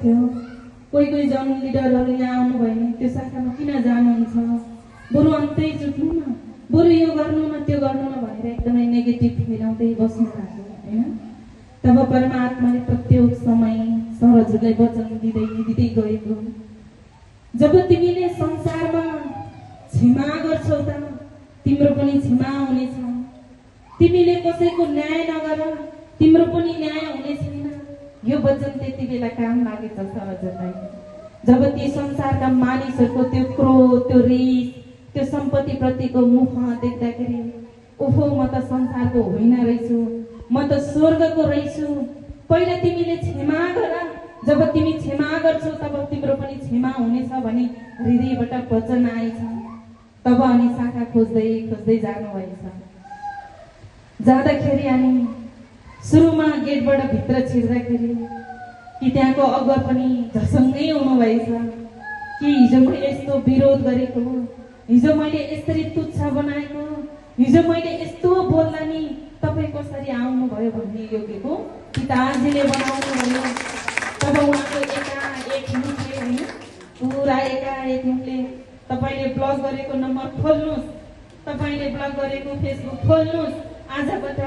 थियो। कोही जन लिडरहरू यहाँ आउनु भयो त्यो शाखामा किन जानुहुन्छ, बरु अन्तै जुट्नु न, बरु यो गर्नु न त्यो गर्नु न भनेर एकदमै नेगेटिभ फैलाउँदै बस्नु भएको होइन। तब परमात्माले प्रत्येक समय सरजलाई वचन दिँदै दिँदै गएको, जब तिमीले संसारमा क्षमा गर्छौ त तिम्रो पनि क्षमा हुनेछ, तिमीले कसैको न्याय नगर तिम्रो पनि न्याय हुने छैन। यो वचन त्यति बेला काम लागेछ सरजलाई। जब ती संसारका मानिसहरूको त्यो क्रोध, त्यो रिस, त्यो सम्पत्ति प्रतिको मुख देख्दाखेरि ओहो म त संसारको होइन रहेछु, म त स्वर्गको रहेछु, पहिला तिमीले क्षमा गर, जब तिमी क्षमा गर्छौ तब तिम्रो पनि क्षमा हुनेछ भनी हृदयबाट वचन आएछ। तब अनि शाखा खोज्दै खोज्दै जानुभएछ। जाँदाखेरि अनि सुरुमा गेटबाट भित्र छिर्दाखेरि कि त्यहाँको अगुवा पनि झसङ्गै हुनुभएछ कि हिजो मैले यस्तो विरोध गरेको, हिजो मैले यसरी तुच्छ बनाएको, हिजो मैले यस्तो बोल्दा नि तपाईँ कसरी आउनुभयो भन्ने योग्यको पिताजीले बनाउनु भयो। तब उहाँको एकाएक मुखले होइन, पुरा एकाएक मुखले तपाईँले ब्लक गरेको नम्बर खोल्नुहोस्, तपाईँले ब्लक गरेको फेसबुक खोल्नुहोस्, आजबाट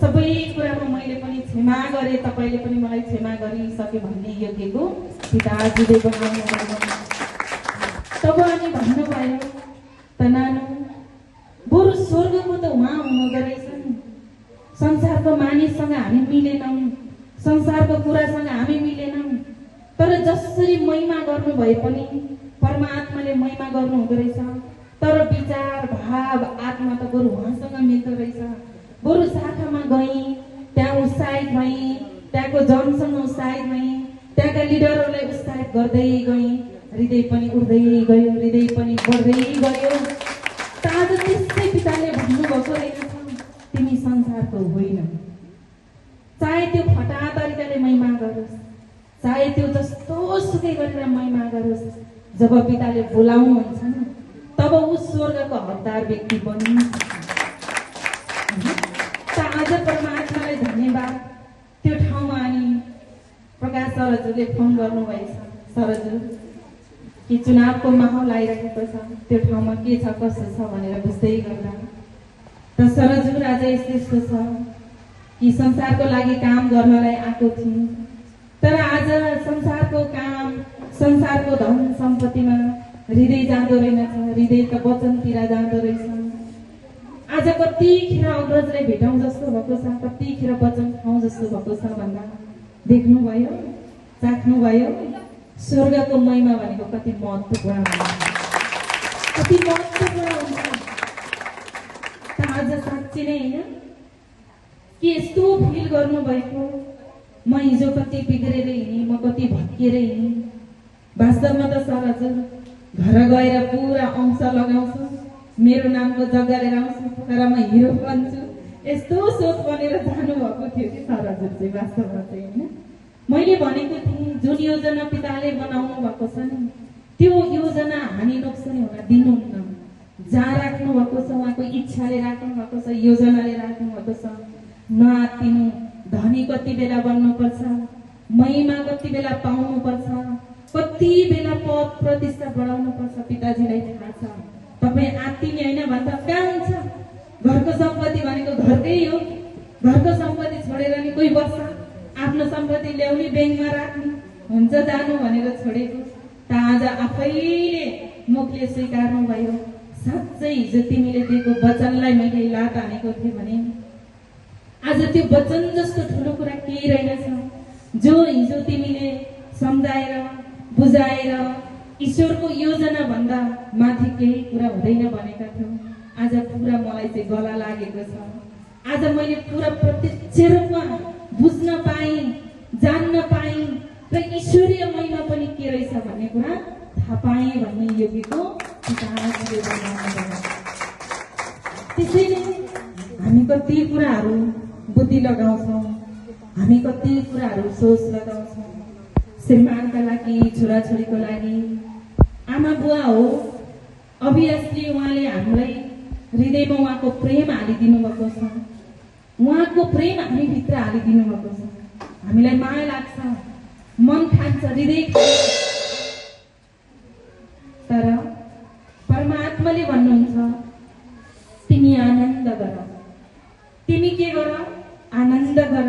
सबै कुरामा मैले पनि क्षमा गरेँ, तपाईँले पनि मलाई क्षमा गरिसके भन्ने योग्यको पिताजीले बनाउनु भयो। तब अनि भन्नुभयो त नानु बरु स्वर्गको त उहाँ हुनुहुँदो रहेछ नि, संसारको मानिससँग हामी मिलेनौँ, संसारको कुरासँग हामी मिलेनौँ, तर जसरी महिमा गर्नु भए पनि परमात्माले महिमा गर्नु हुँदो रहेछ। तर विचार भाव आत्मा त बरु उहाँसँग मिल्दो रहेछ। बरु शाखामा गएँ, त्यहाँ उत्साहित भएँ, त्यहाँको जनसँग उत्साहित भएँ, त्यहाँका लिडरहरूलाई उत्साहित गर्दै गएँ, हृदय पनि उड्दै गयो, हृदय पनि बढ्दै गयो। आज त्यसै पिताले भन्नुभएको रहेछ तिमी संसारको होइन। चाहे त्यो फटा तरिकाले महिमा गरोस्, चाहे त्यो जस्तो सुकै गरेर महिमा गरोस्, जब पिताले बोलाउनुहुन्छ नि तब ऊ स्वर्गको हकदार व्यक्ति बनिन्छ। आज परमात्मालाई धन्यवाद। त्यो ठाउँमा अनि प्रकाश सरजुले फोन गर्नुभएछ, सरजु कि चुनावको माहौल आइरहेको छ, त्यो ठाउँमा के छ कसो छ भनेर बुझ्दै गर्दा त सरजु आज यस्तो छ कि संसारको लागि काम गर्नलाई आएको थिएँ, तर आज संसारको काम, संसारको धन सम्पत्तिमा हृदय जाँदो रहेनछ, हृदय त वचनतिर जाँदो रहेछ। आज कतिखेर अग्रजलाई भेटौँ जस्तो भएको छ, कतिखेर वचन खाउँ जस्तो भएको छ भन्दा देख्नुभयो, चाख्नुभयो स्वर्गको महिमा भनेको कति महत्त्वपूर्ण हुन्छ, कति महत्त्वपूर्ण हुन्छ। त आज साँच्चै नै होइन कि यस्तो फिल गर्नुभएको म हिजो कति बिग्रेर हिँडेँ, म कति भत्किएर हिँडेँ। वास्तवमा त सर हजुर घर गएर पुरा अंश लगाउँछु, मेरो नामको जग्गा लिएर आउँछु, पोखरामा हिरो बन्छु, यस्तो सोच बनेर जानुभएको थियो कि सर हजुर चाहिँ वास्तवमा चाहिँ होइन। मैले भनेको थिएँ जुन योजना पिताले बनाउनु भएको छ नि त्यो योजना हानि नोक्सानी हुन दिनुहुन्न। जहाँ राख्नु भएको छ उहाँको इच्छाले राख्नु भएको छ, योजनाले राख्नु भएको छ। नआत्तिनु, धनी कति बेला बन्नुपर्छ, महिमा कति बेला पाउनुपर्छ, कति बेला पद प्रतिष्ठा बढाउनु पर्छ पिताजीलाई थाहा छ। तपाईँ आत्तिने होइन भन्दा कहाँ हुन्छ? घरको सम्पत्ति भनेको घरकै हो, घरको सम्पत्ति छोडेर नि कोही बस्छ, आफ्नो सम्पत्ति ल्याउने ब्याङ्कमा राख्नु हुन्छ जानु भनेर छोडेको। त आज आफैले मुखले स्वीकार्नु भयो, साँच्चै हिजो तिमीले दिएको वचनलाई मैले लात हानेको थिएँ भने आज त्यो वचन जस्तो ठुलो कुरा केही रहेनछ। जो हिजो तिमीले सम्झाएर बुझाएर ईश्वरको योजना भन्दा माथि केही कुरा हुँदैन भनेका थियौ, आज पुरा मलाई चाहिँ गला लागेको छ। आज मैले पुरा प्रत्यक्ष रूपमा बुझ्न पाएँ, जान्न पाएँ र ईश्वरीय महिमा पनि के रहेछ भन्ने कुरा थाहा पाएँ भन्ने योग्यको पिताजीले भन्नुभयो। त्यसैले हामी कति कुराहरू बुद्धि लगाउँछौँ, हामी कति कुराहरू सोच लगाउँछौँ। श्रीमानका लागि, छोराछोरीको लागि, आमा बुवा हो, अभियसली उहाँले हामीलाई हृदयमा उहाँको प्रेम हालिदिनु भएको छ, उहाँको प्रेम हामी भित्र हालिदिनु भएको छ। हामीलाई माया लाग्छ, मन खान्छ, हृदय खान्छ। तर परमात्माले भन्नुहुन्छ तिमी आनन्द गर, तिमी के गर, आनन्द गर।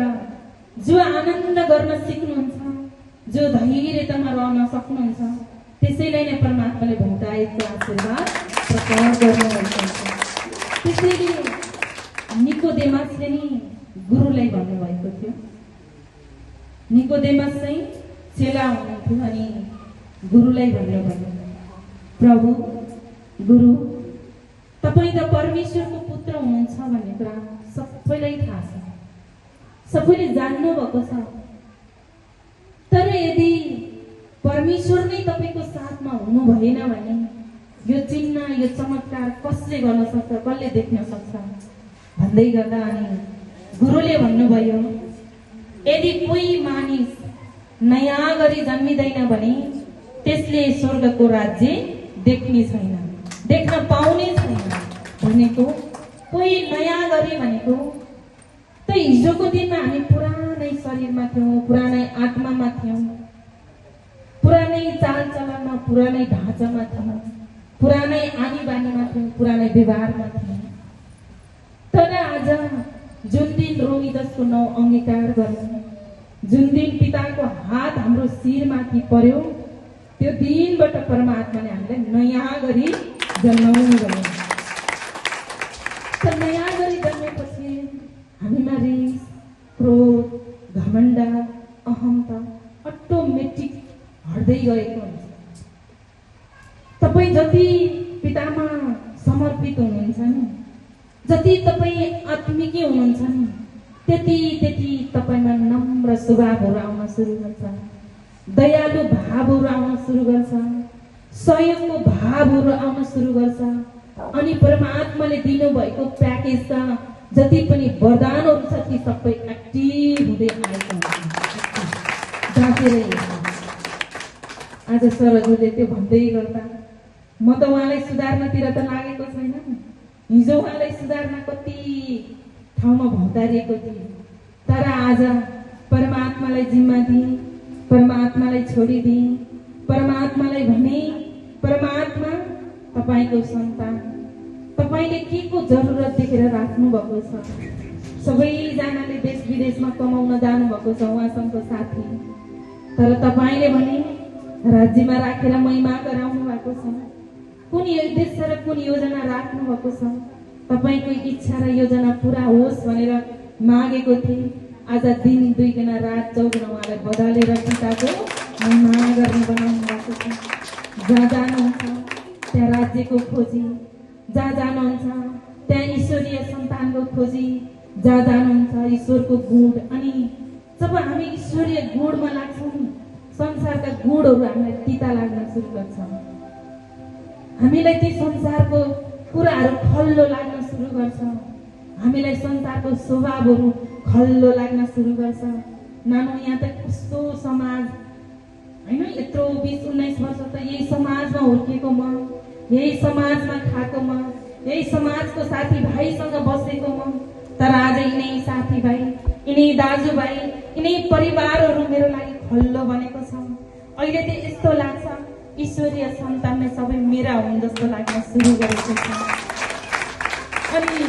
जो आनन्द गर्न सिक्नुहुन्छ, जो धैर्यतामा रहन सक्नुहुन्छ, त्यसैलाई नै परमात्माले भौतायतको आशीर्वाद प्रकट गर्नुभएको छ। त्यसैले निकोदेमसले नि गुरुलाई भन्नुभएको थियो। निकोदेमस चाहिँ चेला हुनुहुन्थ्यो अनि गुरुलाई भन्नुभयो, प्रभु, गुरु, तपाईँ त परमेश्वरको पुत्र हुनुहुन्छ भन्ने कुरा सबैलाई थाहा छ, सबैले जान्नु भएको छ। तर यदि परमेश्वर नै तपाईको साथमा हुनु भएन भने यो चिन्ह, यो चमत्कार कसले गर्न सक्छ, कसले देख्न सक्छ भन्दै गर्दा अनि गुरुले भन्नुभयो, यदि कोही मानिस नयाँ गरी जन्मिँदैन भने त्यसले स्वर्गको राज्य देख्ने छैन, देख्न पाउने छैन। भनेको कोही नयाँ गरी भनेको त हिजोको दिनमा हामी पुरानै शरीरमा थियौँ, पुरानै आत्मामा थियौँ, पुरानै चालचलनमा, पुरानै ढाँचामा थियौँ, पुरानै आनी बानीमा थियौँ, पुरानै व्यवहारमा थियौँ। तर आज जुन दिन रोगी जसको नाउँ अंगीकार गर्नु, जुन दिन पिताको हात हाम्रो शिरमाथि पर्यो, त्यो दिनबाट परमात्माले हामीलाई नयाँ गरी जन्माउनु भयो। त नयाँ गरी जन्मेपछि हामीमा रिस, क्रोध, घमण्ड, अहमता अटोमेटिक हट्दै गएको हुन्छ। तपाईँ जति पितामा समर्पित हुनुहुन्छ नि, जति तपाईँ आत्मिकी हुनुहुन्छ नि, त्यति तपाईँमा नम्र स्वभावहरू आउन सुरु गर्छ, दयालु भावहरू आउन सुरु गर्छ, सहयोगको भावहरू आउन सुरु गर्छ। अनि परमात्माले दिनुभएको प्याकेजका जति पनि वरदानहरू छ ती सबै एक्टिभ हुँदै आएको हुन्छ। आज सरहरूले त्यो भन्दै गर्दा म त उहाँलाई सुधार्नतिर त लागेको छैन। हिजो उहाँलाई सुधार्न कति ठाउँमा भौतारिएको थिएँ, तर आज परमात्मालाई जिम्मा दिएँ, परमात्मालाई छोडिदिएँ, परमात्मालाई भने, परमात्मा तपाईको सन्तान, तपाईले के को जरुरत देखेर राख्नु भएको छ। सबैजनाले देश विदेशमा कमाउन जानु भएको छ उहाँसँगको साथी, तर तपाईले भने राज्यमा राखेर महिमा गराउनु भएको छ। कुन उद्देश्य र कुन योजना राख्नु भएको छ, तपाईको इच्छा र योजना पूरा होस् भनेर मागेको थिएँ। आज दिन 2 गुणा रात 4 गुणा उहाँलाई बदलेर पिताको महिमा गर्ने बनाउनु भएको छ। जहाँ जानुहुन्छ त्यहाँ राज्यको खोजी, जहाँ जानुहुन्छ त्यहाँ ईश्वरीय सन्तानको खोजी, जहाँ जानुहुन्छ ईश्वरको गुण। अनि जब हामी ईश्वरीय गुणमा लाग्छौँ, संसारका गुणहरू हामीलाई तिता लाग्न सुरु गर्छ, हामीलाई ती संसारको कुराहरू खल्लो लाग्न सुरु गर्छ, हामीलाई संसारको स्वभावहरू खल्लो लाग्न सुरु गर्छ। नानु यहाँ त कस्तो समाज हैन, यत्रो 20-19 वर्ष त यही समाजमा हुर्केको म, यही समाजमा खाएको म, यही समाजको साथीभाइसँग बसेको म। तर आज यिनै साथीभाइ, यिनै दाजुभाइ, यिनै परिवारहरू मेरो लागि खल्लो बनेको छ। अहिले त यस्तो लाग्छ ईश्वरीय सन्तान नै सबै मेरा हुन् जस्तो लाग्न सुरु गरेको छ। अनि